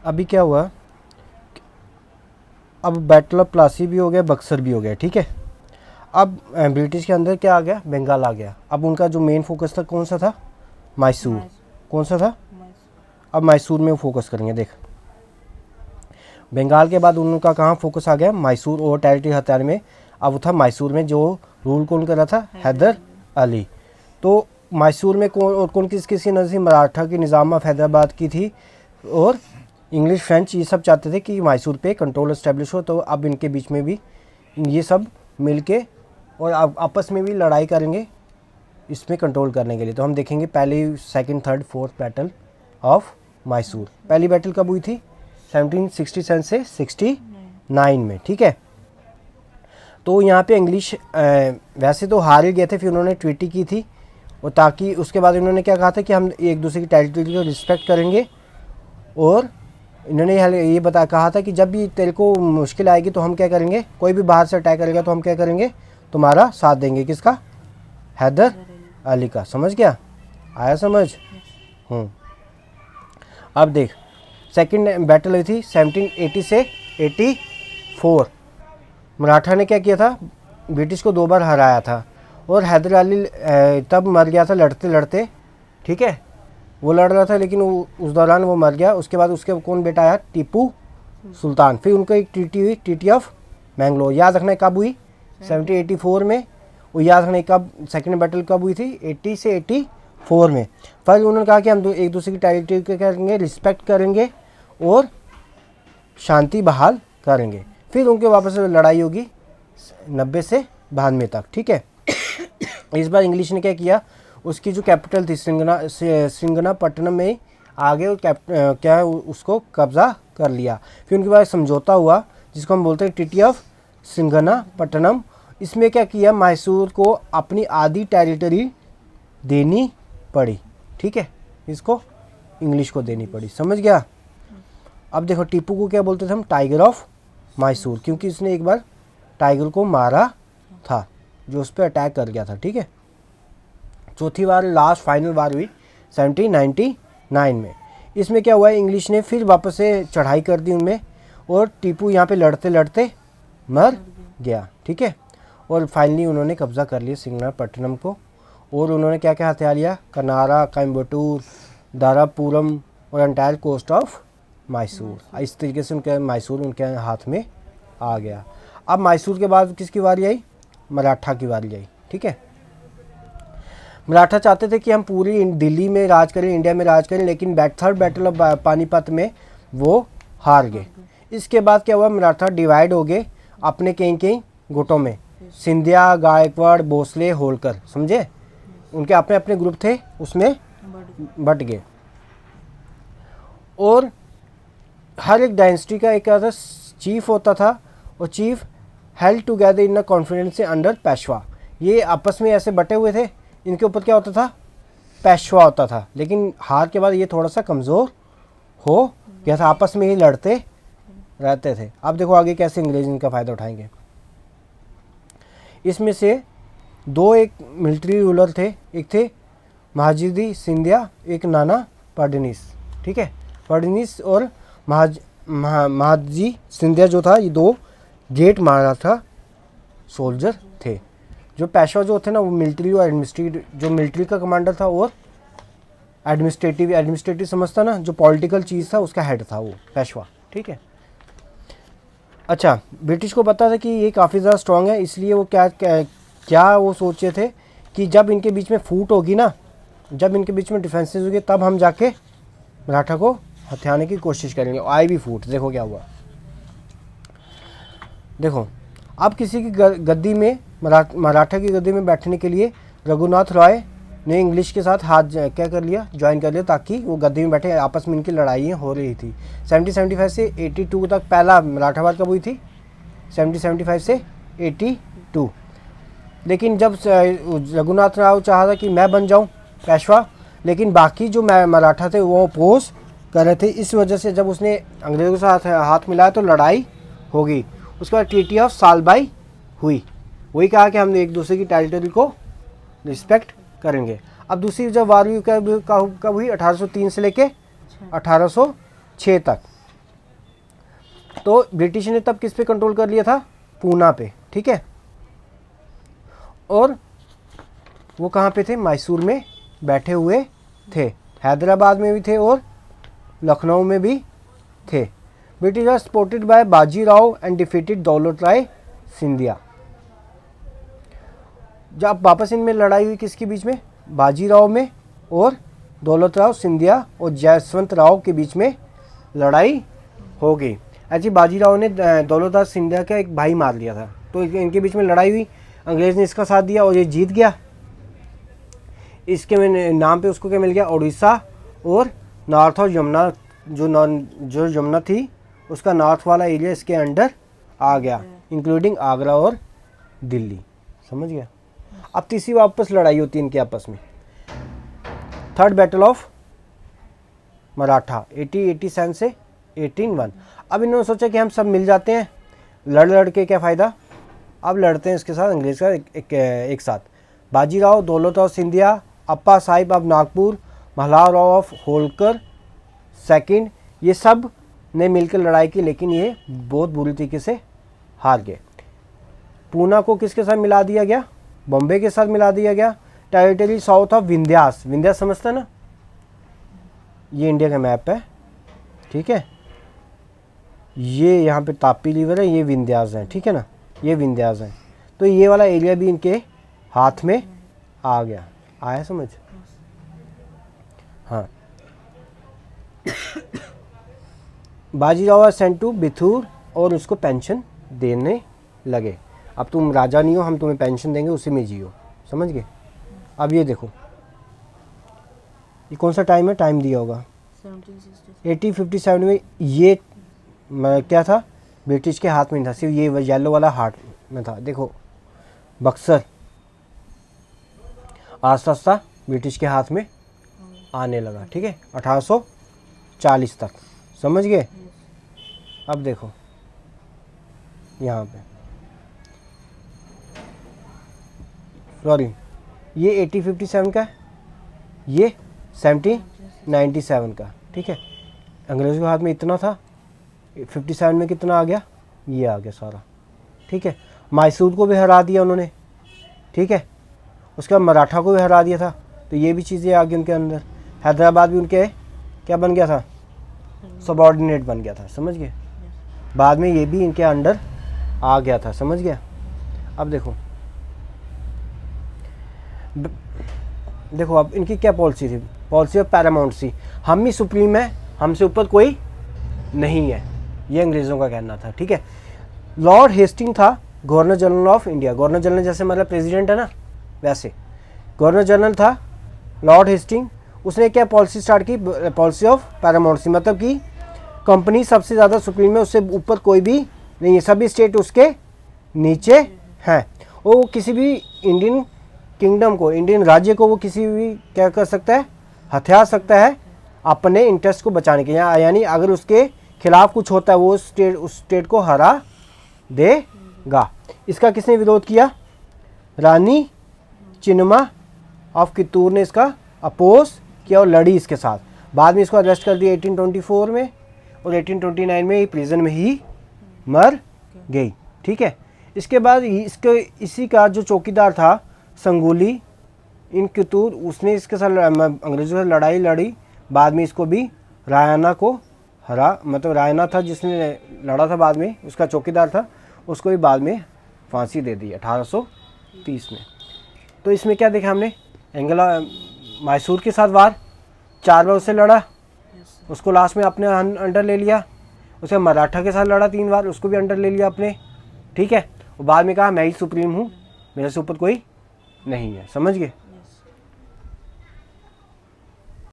अभी क्या हुआ, अब बैटल ऑफ प्लासी भी हो गया, बक्सर भी हो गया, ठीक है। अब ब्रिटिश के अंदर क्या आ गया, बंगाल आ गया। अब उनका जो मेन फोकस था कौन सा था, मैसूर। कौन सा था, अब मैसूर में फोकस करेंगे। देख, बंगाल के बाद उनका कहाँ फोकस आ गया, मैसूर और टेरिटरी हथियार में। अब वो था मैसूर में, जो रूल कौन कर रहा था, हैदर अली। तो मैसूर में कौन और कौन किस किस की नज़र थी, मराठा की निज़ाम ऑफ हैदराबाद की थी, और इंग्लिश फ्रेंच ये सब चाहते थे कि मैसूर पे कंट्रोल इस्टेब्लिश हो। तो अब इनके बीच में भी ये सब मिलके और अब आपस में भी लड़ाई करेंगे इसमें कंट्रोल करने के लिए। तो हम देखेंगे पहली, second, third, fourth battle of Mysore. पहली बैटल कब हुई थी, 1767 से 69 में, ठीक है। तो यहाँ पे इंग्लिश वैसे तो हार ही गए थे, फिर उन्होंने ट्रीटी की थी, और ताकि उसके बाद उन्होंने क्या कहा था कि हम एक दूसरे की टेरिटरी को रिस्पेक्ट करेंगे, और इन्होंने ये कहा था कि जब भी तेरे को मुश्किल आएगी तो हम क्या करेंगे, कोई भी बाहर से अटैक करेगा तो हम क्या करेंगे, तुम्हारा साथ देंगे। किसका, हैदर अली का। समझ गया, आया समझ। अब देख, सेकंड बैटल हुई थी 1780 से 84। मराठा ने क्या किया था, ब्रिटिश को 2 बार हराया था, और हैदर अली तब मर गया था लड़ते लड़ते, ठीक है। वो लड़ रहा था लेकिन उस दौरान वो मर गया। उसके बाद उसके कौन बेटा आया, टीपू सुल्तान। फिर उनको एक ट्रीटी हुई, ट्रीटी ऑफ मैंगलोर। याद रखना कब हुई, 1784 में। वो याद रखना कब, सेकंड बैटल कब हुई थी, 80 से 84 में। फिर उन्होंने कहा कि हम एक दूसरे की टेरिटरी को करेंगे, रिस्पेक्ट करेंगे और शांति बहाल करेंगे। फिर उनके वापस लड़ाई होगी 90 से 92 तक, ठीक है। इस बार इंग्लिश ने क्या किया, उसकी जो कैपिटल थी श्रिंगनापट्टनम में आगे क्या है उसको कब्जा कर लिया। फिर उनके बाद समझौता हुआ जिसको हम बोलते हैं ट्रीटी ऑफ श्रिंगनापट्टनम। इसमें क्या किया, मैसूर को अपनी आधी टेरिटरी देनी पड़ी, ठीक है, इसको इंग्लिश को देनी पड़ी। समझ गया। अब देखो, टीपू को क्या बोलते थे हम, टाइगर ऑफ मैसूर, क्योंकि उसने एक बार टाइगर को मारा था जो उस पर अटैक कर गया था, ठीक है। चौथी बार, लास्ट फाइनल बार हुई 1799 में। इसमें क्या हुआ, इंग्लिश ने फिर वापस से चढ़ाई कर दी उनमें, और टीपू यहाँ पे लड़ते लड़ते मर गया, ठीक है। और फाइनली उन्होंने कब्जा कर लिया श्रिंगनापट्टनम को, और उन्होंने क्या क्या हथियार लिया, कनारा, कोयम्बटूर, दारापुरम और एंटायर कोस्ट ऑफ मैसूर। इस तरीके से उनके मैसूर उनके हाथ में आ गया। अब मैसूर के बाद किसकी बारी आई, मराठा की बारी आई, ठीक है। मराठा चाहते थे कि हम पूरी दिल्ली में राज करें, इंडिया में राज करें, लेकिन थर्ड बैटल ऑफ पानीपत में वो हार गए। इसके बाद क्या हुआ, मराठा डिवाइड हो गए अपने कई कई गुटों में, सिंधिया, गायकवाड़, भोसले, होलकर, समझे, उनके अपने अपने ग्रुप थे, उसमें बट गए। और हर एक डायनेस्टी का एक चीफ होता था, और chief held together in a confidence under Peshwa. ये आपस में ऐसे बटे हुए थे, इनके ऊपर क्या होता था, पेशवा होता था। लेकिन हार के बाद ये थोड़ा सा कमज़ोर हो गया था, आपस में ही लड़ते रहते थे। अब देखो आगे कैसे अंग्रेज इनका फ़ायदा उठाएंगे। इसमें से 2 एक मिलिट्री रूलर थे, एक थे महाजिदी सिंधिया, एक नाना फडणवीस, ठीक है। फडणवीस और महाजी सिंधिया जो था, ये 2 ग्रेट मराठा सोल्जर थे। जो पेशवा जो थे ना, वो मिलिट्री और एडमिनिस्ट्रेटिव, जो मिलिट्री का कमांडर था, और एडमिनिस्ट्रेटिव समझता ना, जो पॉलिटिकल चीज़ था उसका हेड था वो पेशवा, ठीक है। अच्छा, ब्रिटिश को पता था कि ये काफ़ी ज़्यादा स्ट्रॉन्ग है, इसलिए वो क्या वो सोचे थे कि जब इनके बीच में फूट होगी ना, जब इनके बीच में डिफेंसेस होगी, तब हम जाके मराठा को हथियाने की कोशिश करेंगे। आई भी फूट, देखो क्या हुआ। देखो, अब किसी की गद्दी में, मराठा की गद्दी में बैठने के लिए रघुनाथ रॉय ने इंग्लिश के साथ हाथ क्या कर लिया, ज्वाइन कर लिया, ताकि वो गद्दी में बैठे। आपस में इनकी लड़ाइयाँ हो रही थी। 1775 से 82 तक पहला मराठावाद कब हुई थी, 1775 से 82। लेकिन जब रघुनाथ राव चाहा था कि मैं बन जाऊं पेशवा, लेकिन बाकी जो मराठा थे वो अपोज कर रहे थे। इस वजह से जब उसने अंग्रेज़ों के साथ हाथ मिलाया तो लड़ाई होगी। उसके बाद ट्रीटी ऑफ सालबाई हुई, वही कहा कि हम एक दूसरे की टेरिटरी को रिस्पेक्ट करेंगे। अब दूसरी जब वार हुई कब हुई, 1803 से लेके 1806 तक, तो ब्रिटिश ने तब किस पे कंट्रोल कर लिया था? पूना पे, ठीक है। और वो कहाँ पे थे? मैसूर में बैठे हुए थे, हैदराबाद में भी थे और लखनऊ में भी थे। British are supported by Bajirao and defeated Daulat Rao Scindia. जब वापस इनमें लड़ाई हुई किसके बीच में? बाजीराव में और दौलत राव सिंधिया और जयवंत राव के बीच में लड़ाई हो गई। ऐसी बाजीराव ने दौलत राव सिंधिया का एक भाई मार लिया था, तो इनके बीच में लड़ाई हुई। अंग्रेज़ ने इसका साथ दिया और ये जीत गया। इसके नाम पे उसको क्या मिल गया? उड़ीसा और नॉर्थ और यमुना, जो यमुना थी उसका नॉर्थ वाला एरिया इसके अंडर आ गया, इंक्लूडिंग आगरा और दिल्ली। समझ गया? अब तीसरी वापस लड़ाई होती है इनके आपस में, थर्ड बैटल ऑफ मराठा 1887 से 1801। अब इन्होंने सोचा कि हम सब मिल जाते हैं, लड़ के क्या फ़ायदा, अब लड़ते हैं इसके साथ अंग्रेज़ का एक साथ। Bajirao, Daulat Rao Scindia, Appa Sahib of Nagpur, Malhar Rao of Holkar second, ये सब ने मिलकर लड़ाई की, लेकिन ये बहुत बुरी तरीके से हार गए। पूना को किसके साथ मिला दिया गया? बॉम्बे के साथ मिला दिया गया। Territory south of Vindhyas, Vindhyas समझता ना, ये इंडिया का मैप है, ठीक है। ये यहाँ पे तापी रिवर है, ये विंध्यास है, ठीक है ना, ये विंध्यास है। तो ये वाला एरिया भी इनके हाथ में आ गया। आया समझ? हाँ। बाजीराव सेंट टू बिथूर और उसको पेंशन देने लगे। अब तुम राजा नहीं हो, हम तुम्हें पेंशन देंगे, उसी में जियो। समझ गए? अब ये देखो, ये कौन सा टाइम है? टाइम दिया होगा 1857 में। ये क्या था? ब्रिटिश के हाथ में नहीं था, सिर्फ ये येलो वाला हाथ में था। देखो बक्सर आस्ता आस्ता ब्रिटिश के हाथ में आने लगा, ठीक है, 1840 तक। समझ गए? अब देखो यहाँ पे, सॉरी, ये 1857 का है, ये 1797 का, ठीक है। अंग्रेज़ों के हाथ में इतना था, 57 में कितना आ गया? ये आ गया सारा, ठीक है। मैसूर को भी हरा दिया उन्होंने, ठीक है। उसके बाद मराठा को भी हरा दिया था, तो ये भी चीज़ें आ गई उनके अंदर। हैदराबाद भी उनके क्या बन गया था? सबऑर्डिनेट बन गया था। समझ गए? बाद में ये भी इनके अंडर आ गया था। समझ गया? अब देखो, देखो अब इनकी क्या पॉलिसी थी? पॉलिसी ऑफ पैरामाउंटेसी, हम ही सुप्रीम है, हमसे ऊपर कोई नहीं है, ये अंग्रेज़ों का कहना था, ठीक है। लॉर्ड हेस्टिंग था governor general of India. Governor general जैसे मतलब प्रेसिडेंट है ना, वैसे गवर्नर जनरल था लॉर्ड हेस्टिंग। उसने क्या पॉलिसी स्टार्ट की? पॉलिसी ऑफ पैरामाउंटेसी, मतलब कि कंपनी सबसे ज़्यादा सुप्रीम है, उससे ऊपर कोई भी नहीं है, सभी स्टेट उसके नीचे हैं। वो किसी भी इंडियन किंगडम को, इंडियन राज्य को वो किसी भी क्या कर सकता है? हथियार सकता है अपने इंटरेस्ट को बचाने के, यानी अगर उसके खिलाफ कुछ होता है वो उस स्टेट को हरा देगा। इसका किसने विरोध किया? रानी चिन्नमा ऑफ कित्तूर ने इसका अपोज किया और लड़ी इसके साथ। बाद में इसको अरेस्ट कर दिया 1824 में, और 1829 में प्रिजन में ही मर गई, ठीक है। इसके बाद इसी का जो चौकीदार था संगोली इन कित्तूर, उसने इसके साथ अंग्रेज़ों से लड़ाई लड़ी। बाद में इसको भी रायना को हरा, मतलब रायना था जिसने लड़ा था, बाद में उसका चौकीदार था, उसको भी बाद में फांसी दे दी 1830 में। तो इसमें क्या देखा हमने? मैसूर के साथ वार 4 बार उससे लड़ा, उसको लास्ट में अपने अंडर ले लिया। उसे मराठा के साथ लड़ा 3 बार, उसको भी अंडर ले लिया अपने, ठीक है। और बाद में कहा मैं ही सुप्रीम हूँ, मेरे से ऊपर कोई नहीं है। समझ गए?